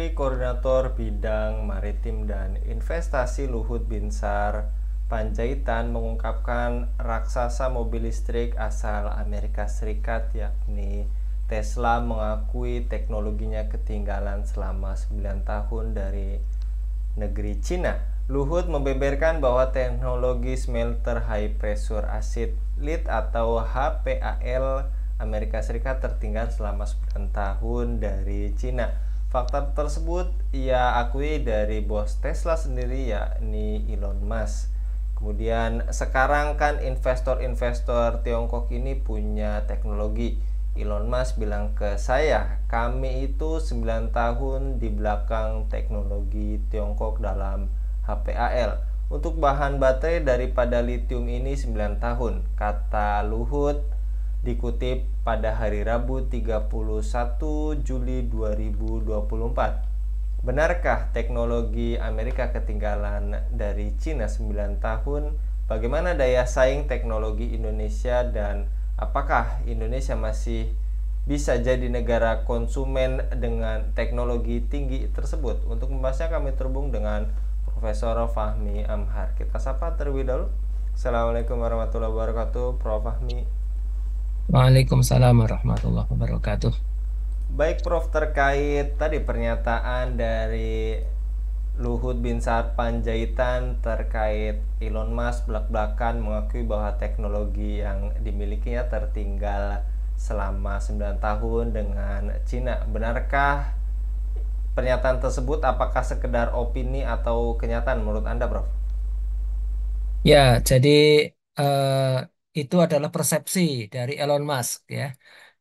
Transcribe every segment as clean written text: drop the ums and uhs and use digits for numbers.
Menteri Koordinator Bidang Maritim dan Investasi Luhut Binsar Panjaitan mengungkapkan raksasa mobil listrik asal Amerika Serikat yakni Tesla mengakui teknologinya ketinggalan selama 9 tahun dari negeri Cina. Luhut membeberkan bahwa teknologi smelter high pressure acid lead atau HPAL Amerika Serikat tertinggal selama 9 tahun dari Cina. Fakta tersebut ia akui dari bos Tesla sendiri yakni Elon Musk. Kemudian sekarang kan investor-investor Tiongkok ini punya teknologi. Elon Musk bilang ke saya, kami itu 9 tahun di belakang teknologi Tiongkok dalam HPAL. Untuk bahan baterai daripada lithium ini 9 tahun, kata Luhut dikutip pada hari Rabu 31 Juli 2024. Benarkah teknologi Amerika ketinggalan dari Cina 9 tahun? Bagaimana daya saing teknologi Indonesia dan apakah Indonesia masih bisa jadi negara konsumen dengan teknologi tinggi tersebut? Untuk membahasnya kami terhubung dengan Profesor Fahmi Amhar. Kita sapa terlebih dahulu. Assalamualaikum warahmatullahi wabarakatuh, Prof. Fahmi. Waalaikumsalam warahmatullahi wabarakatuh. Baik Prof, terkait tadi pernyataan dari Luhut Binsar Panjaitan terkait Elon Musk belak-belakan mengakui bahwa teknologi yang dimilikinya tertinggal selama 9 tahun dengan Cina. Benarkah pernyataan tersebut, apakah sekedar opini atau kenyataan menurut Anda, Prof? Ya, jadi eh, itu adalah persepsi dari Elon Musk ya.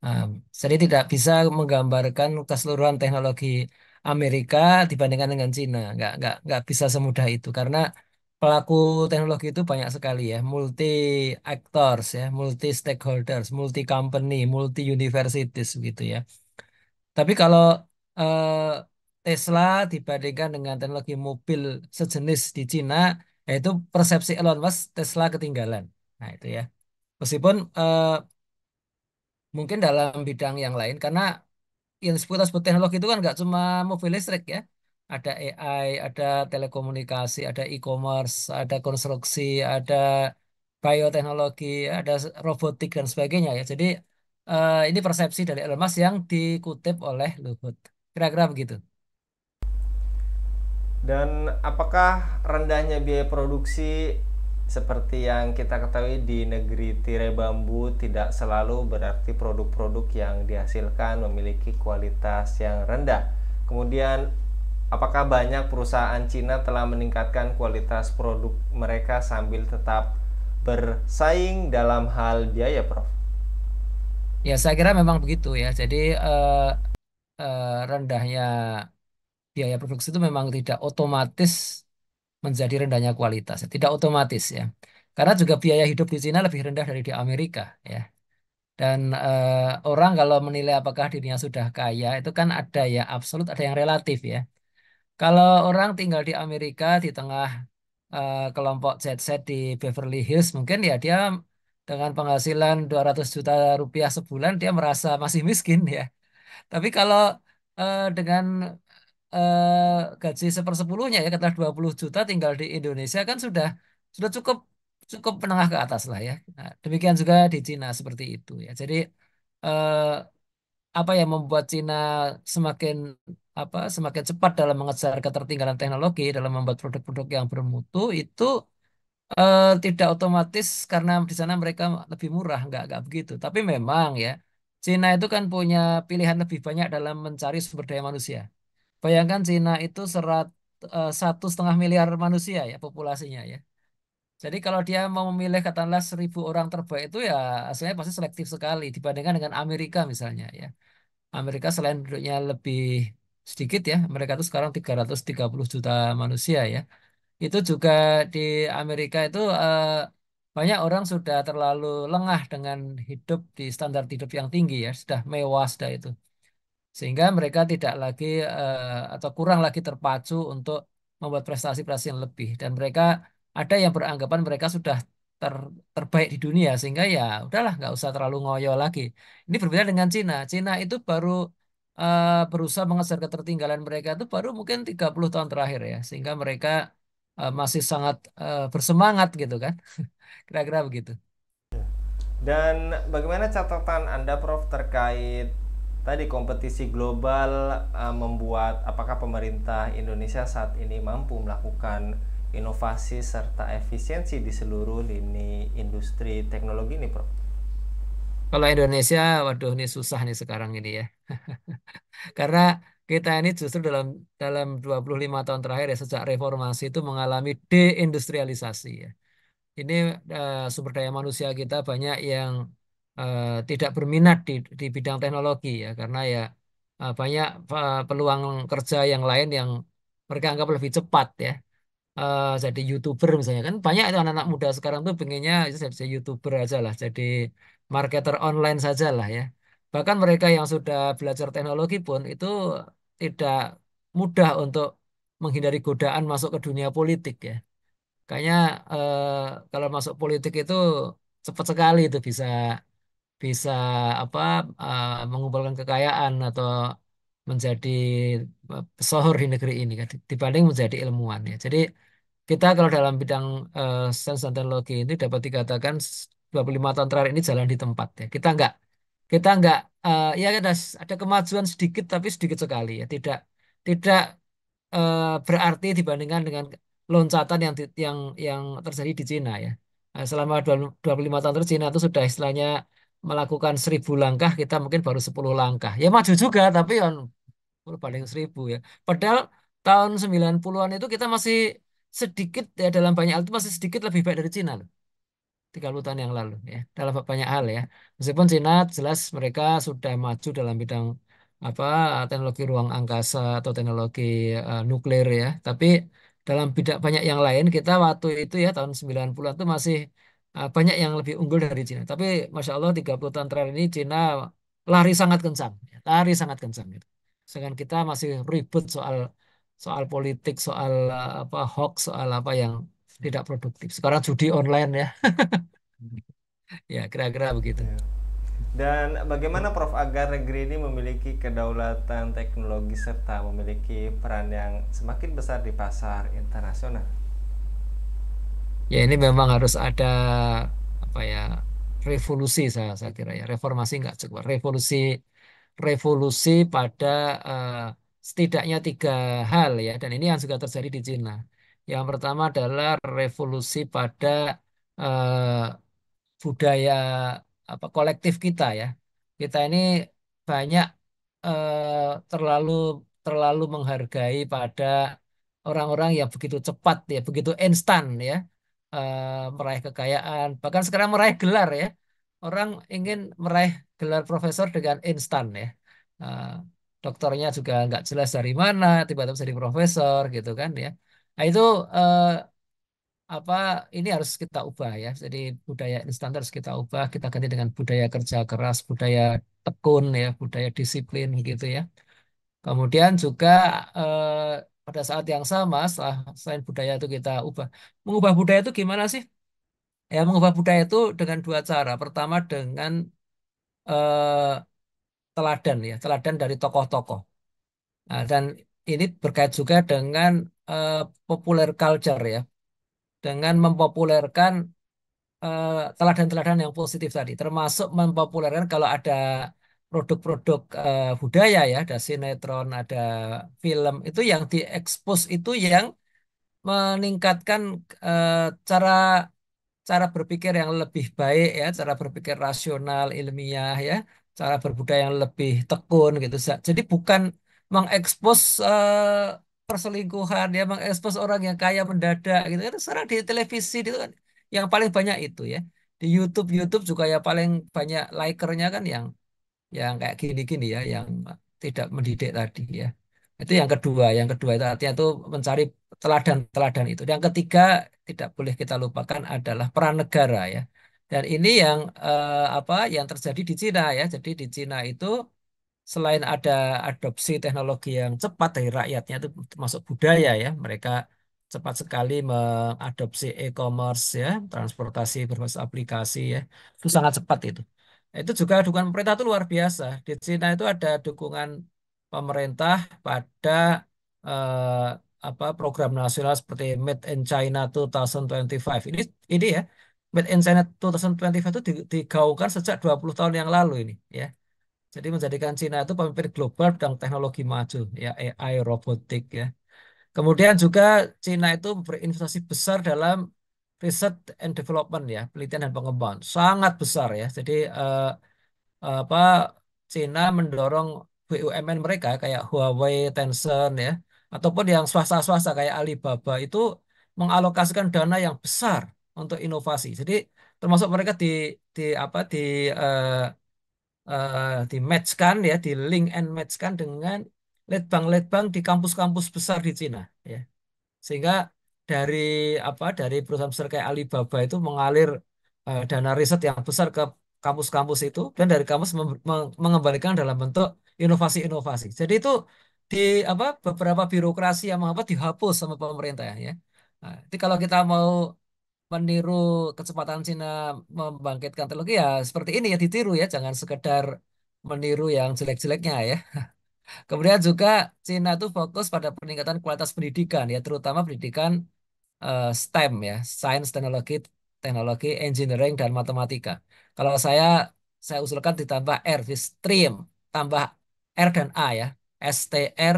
Nah, jadi tidak bisa menggambarkan keseluruhan teknologi Amerika dibandingkan dengan Cina. Nggak bisa semudah itu karena pelaku teknologi itu banyak sekali ya, multi actors ya, multi stakeholders, multi company, multi universities gitu ya. Tapi kalau eh, Tesla dibandingkan dengan teknologi mobil sejenis di Cina, yaitu persepsi Elon Musk Tesla ketinggalan. Nah itu ya. Meskipun mungkin dalam bidang yang lain, karena yang disebut teknologi itu kan nggak cuma mobil listrik ya. Ada AI, ada telekomunikasi, ada e-commerce, ada konstruksi, ada bioteknologi, ada robotik dan sebagainya ya. Jadi ini persepsi dari Elon Musk yang dikutip oleh Luhut. Kira-kira begitu. Dan apakah rendahnya biaya produksi seperti yang kita ketahui di negeri tirai bambu tidak selalu berarti produk-produk yang dihasilkan memiliki kualitas yang rendah? Kemudian, apakah banyak perusahaan Cina telah meningkatkan kualitas produk mereka sambil tetap bersaing dalam hal biaya, Prof? Ya, saya kira memang begitu ya. Jadi rendahnya biaya produksi itu memang tidak otomatis menjadi rendahnya kualitas. Tidak otomatis ya. Karena juga biaya hidup di Cina lebih rendah dari di Amerika ya. Dan orang kalau menilai apakah dirinya sudah kaya itu kan ada yang absolut, ada yang relatif ya. Kalau orang tinggal di Amerika di tengah kelompok jet set di Beverly Hills, mungkin ya dia dengan penghasilan 200 juta rupiah sebulan dia merasa masih miskin ya. Tapi kalau dengan gaji sepersepuluhnya ya katakanlah 20 juta tinggal di Indonesia kan sudah cukup cukup menengah ke atas lah ya. Nah, demikian juga di Cina seperti itu ya. Jadi eh, apa yang membuat Cina semakin semakin cepat dalam mengejar ketertinggalan teknologi dalam membuat produk-produk yang bermutu itu tidak otomatis karena di sana mereka lebih murah, nggak begitu. Tapi memang ya, Cina itu kan punya pilihan lebih banyak dalam mencari sumber daya manusia. Bayangkan Cina itu 1,5 miliar manusia ya populasinya ya. Jadi kalau dia mau memilih katakanlah 1.000 orang terbaik itu ya hasilnya pasti selektif sekali dibandingkan dengan Amerika misalnya ya. Amerika selain penduduknya lebih sedikit ya, mereka itu sekarang 330 juta manusia ya. Itu juga di Amerika itu banyak orang sudah terlalu lengah dengan hidup di standar hidup yang tinggi ya, sudah mewah sudah itu. Sehingga mereka tidak lagi atau kurang lagi terpacu untuk membuat prestasi-prestasi yang lebih. Dan mereka ada yang beranggapan mereka sudah terbaik di dunia sehingga ya udahlah nggak usah terlalu ngoyo lagi. Ini berbeda dengan Cina. Cina itu baru berusaha mengejar ketertinggalan mereka itu baru mungkin 30 tahun terakhir ya, sehingga mereka masih sangat bersemangat gitu kan. Kira-kira begitu. Dan bagaimana catatan Anda Prof terkait tadi kompetisi global membuat apakah pemerintah Indonesia saat ini mampu melakukan inovasi serta efisiensi di seluruh lini industri teknologi ini, Prof? Kalau Indonesia, waduh ini susah nih sekarang ini ya. Karena kita ini justru dalam dalam 25 tahun terakhir ya sejak reformasi itu mengalami deindustrialisasi ya. Ini sumber daya manusia kita banyak yang tidak berminat di bidang teknologi ya karena ya banyak peluang kerja yang lain yang mereka anggap lebih cepat ya. Jadi YouTuber misalnya kan banyak itu anak-anak muda sekarang tuh pengennya itu jadi YouTuber aja lah, jadi marketer online saja lah ya. Bahkan mereka yang sudah belajar teknologi pun itu tidak mudah untuk menghindari godaan masuk ke dunia politik ya. Kayaknya kalau masuk politik itu cepat sekali itu bisa bisa apa mengumpulkan kekayaan atau menjadi pesohor di negeri ini kan dibanding menjadi ilmuwan ya. Jadi kita kalau dalam bidang sains dan teknologi ini dapat dikatakan 25 tahun terakhir ini jalan di tempat ya. Kita nggak ya ada kemajuan sedikit tapi sedikit sekali ya. Tidak tidak berarti dibandingkan dengan loncatan yang terjadi di Cina ya. Selama 25 tahun terus Cina itu sudah istilahnya melakukan 1.000 langkah, kita mungkin baru 10 langkah. Ya maju juga tapi ya paling 1.000 ya. Padahal tahun 90-an itu kita masih sedikit ya dalam banyak hal itu masih sedikit lebih baik dari Cina loh. 30 tahun yang lalu ya dalam banyak hal ya meskipun Cina jelas mereka sudah maju dalam bidang apa teknologi ruang angkasa atau teknologi nuklir ya tapi dalam bidang banyak yang lain kita waktu itu ya tahun 90-an itu masih banyak yang lebih unggul dari Cina tapi Masya Allah 30 tahun terakhir ini Cina lari sangat kencang ya. Lari sangat kencang gitu. Sedangkan kita masih ribut soal soal politik soal apa hoax soal apa yang tidak produktif sekarang judi online ya. Ya, kira-kira begitu. Ya. Dan bagaimana Prof agar negeri ini memiliki kedaulatan teknologi serta memiliki peran yang semakin besar di pasar internasional? Ya, ini memang harus ada apa ya revolusi saya kira ya. Reformasi nggak cukup. Revolusi revolusi pada eh, setidaknya 3 hal ya. Dan ini yang juga terjadi di Cina. Yang pertama adalah revolusi pada eh, budaya apa kolektif kita ya. Kita ini banyak terlalu terlalu menghargai pada orang-orang yang begitu cepat ya, begitu instan ya, meraih kekayaan, bahkan sekarang meraih gelar ya. Orang ingin meraih gelar profesor dengan instan ya. Eh, Doktornya juga nggak jelas dari mana, tiba-tiba jadi profesor gitu kan ya. Nah itu eh, apa ini harus kita ubah ya. Jadi budaya instan harus kita ubah, kita ganti dengan budaya kerja keras, budaya tekun ya, budaya disiplin gitu ya. Kemudian juga pada saat yang sama, selain budaya itu kita ubah. Mengubah budaya itu gimana sih? Ya, mengubah budaya itu dengan 2 cara. Pertama dengan eh, teladan ya, teladan dari tokoh-tokoh. Nah, dan ini berkait juga dengan eh, popular culture ya, dengan mempopulerkan teladan-teladan yang positif tadi, termasuk mempopulerkan kalau ada produk-produk budaya ya, ada sinetron, ada film itu yang diekspos itu yang meningkatkan eh, cara cara berpikir yang lebih baik ya, cara berpikir rasional, ilmiah ya, cara berbudaya yang lebih tekun gitu. Jadi bukan mengekspos perselingkuhan ya, mengekspos orang yang kaya mendadak gitu kan. Sekarang di televisi itu kan yang paling banyak itu ya. Di YouTube YouTube juga ya paling banyak likernya kan yang kayak gini-gini ya, yang tidak mendidik tadi ya. Itu yang kedua. Yang kedua itu artinya itu mencari teladan-teladan itu. Yang ketiga tidak boleh kita lupakan adalah peran negara ya. Dan ini yang apa yang terjadi di Cina ya. Jadi di Cina itu selain ada adopsi teknologi yang cepat dari rakyatnya itu termasuk budaya ya. Mereka cepat sekali mengadopsi e-commerce ya, transportasi berbasis aplikasi ya. Itu sangat cepat itu. Itu juga dukungan pemerintah itu luar biasa. Di Cina itu ada dukungan pemerintah pada eh, program nasional seperti Made in China 2025. Ini ya, Made in China 2025 itu digaungkan sejak 20 tahun yang lalu ini ya. Jadi menjadikan Cina itu pemimpin global bidang teknologi maju ya, AI, robotik ya. Kemudian juga Cina itu berinvestasi besar dalam riset and development ya, penelitian dan pengembangan. Sangat besar ya. Jadi apa Cina mendorong BUMN mereka kayak Huawei, Tencent ya, ataupun yang swasta-swasta kayak Alibaba itu mengalokasikan dana yang besar untuk inovasi. Jadi termasuk mereka eh, di matchkan ya, di link and matchkan dengan lead bank di kampus-kampus besar di Cina ya. Sehingga dari dari perusahaan besar kayak Alibaba itu mengalir dana riset yang besar ke kampus-kampus itu dan dari kampus mengembalikan dalam bentuk inovasi-inovasi. Jadi itu di beberapa birokrasi yang dihapus sama pemerintah ya. Nah, jadi kalau kita mau meniru kecepatan Cina membangkitkan teknologi ya seperti ini ya ditiru ya, jangan sekedar meniru yang jelek-jeleknya ya. Kemudian juga Cina itu fokus pada peningkatan kualitas pendidikan ya, terutama pendidikan STEM ya, Science, Teknologi, Engineering dan Matematika. Kalau saya usulkan ditambah R di STREAM, tambah R dan A ya, STR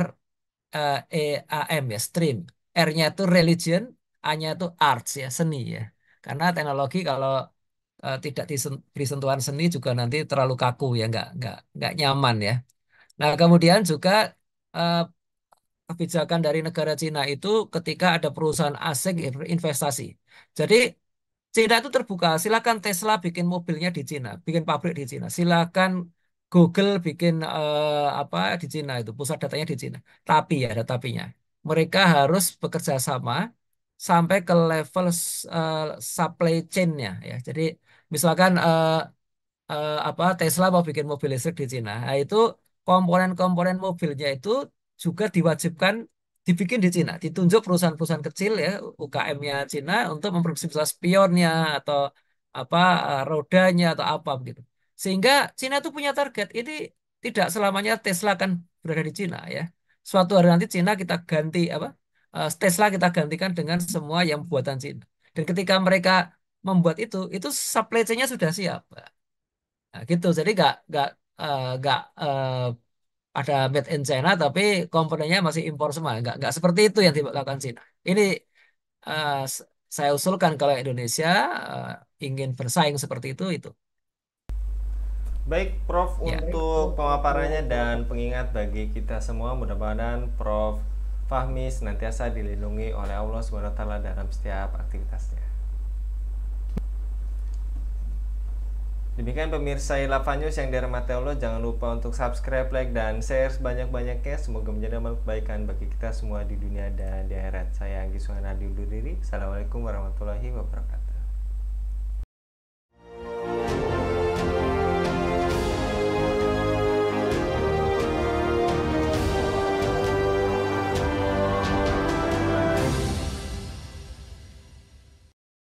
EAM ya, stream. R-nya itu religion, A-nya itu arts ya, seni ya. Karena teknologi kalau tidak diberi sentuhan seni juga nanti terlalu kaku ya, nggak nyaman ya. Nah, kemudian juga eh, kebijakan dari negara Cina itu ketika ada perusahaan asing investasi. Jadi Cina itu terbuka. Silakan Tesla bikin mobilnya di Cina, bikin pabrik di Cina. Silakan Google bikin di Cina itu pusat datanya di Cina. Tapi ya ada tapinya. Mereka harus bekerja sama sampai ke level eh, supply chain-nya ya. Jadi misalkan Tesla mau bikin mobil listrik di Cina. Nah, itu komponen-komponen mobilnya itu juga diwajibkan dibikin di Cina. Ditunjuk perusahaan-perusahaan kecil ya, UKM-nya Cina untuk memproduksi misalnya spionnya atau rodanya atau apa begitu. Sehingga Cina itu punya target. Ini tidak selamanya Tesla akan berada di Cina ya. Suatu hari nanti Cina kita ganti Tesla kita gantikan dengan semua yang buatan Cina. Dan ketika mereka membuat itu supply chain-nya sudah siap. Nah, gitu. Jadi nggak ada made in China tapi komponennya masih impor semua. Nggak seperti itu yang dilakukan China. Ini eh, s- saya usulkan kalau Indonesia eh, ingin bersaing seperti itu. Baik, Prof, Ya, untuk pemaparannya dan pengingat bagi kita semua, mudah-mudahan Prof Fahmi senantiasa dilindungi oleh Allah SWT dalam setiap aktivitasnya. Demikian pemirsa Ilava News yang dirahmati Allah, jangan lupa untuk subscribe, like, dan share sebanyak-banyaknya. Semoga menjadi amal kebaikan bagi kita semua di dunia dan di akhirat. Saya Anggi Suhana undur diri. Assalamualaikum warahmatullahi wabarakatuh.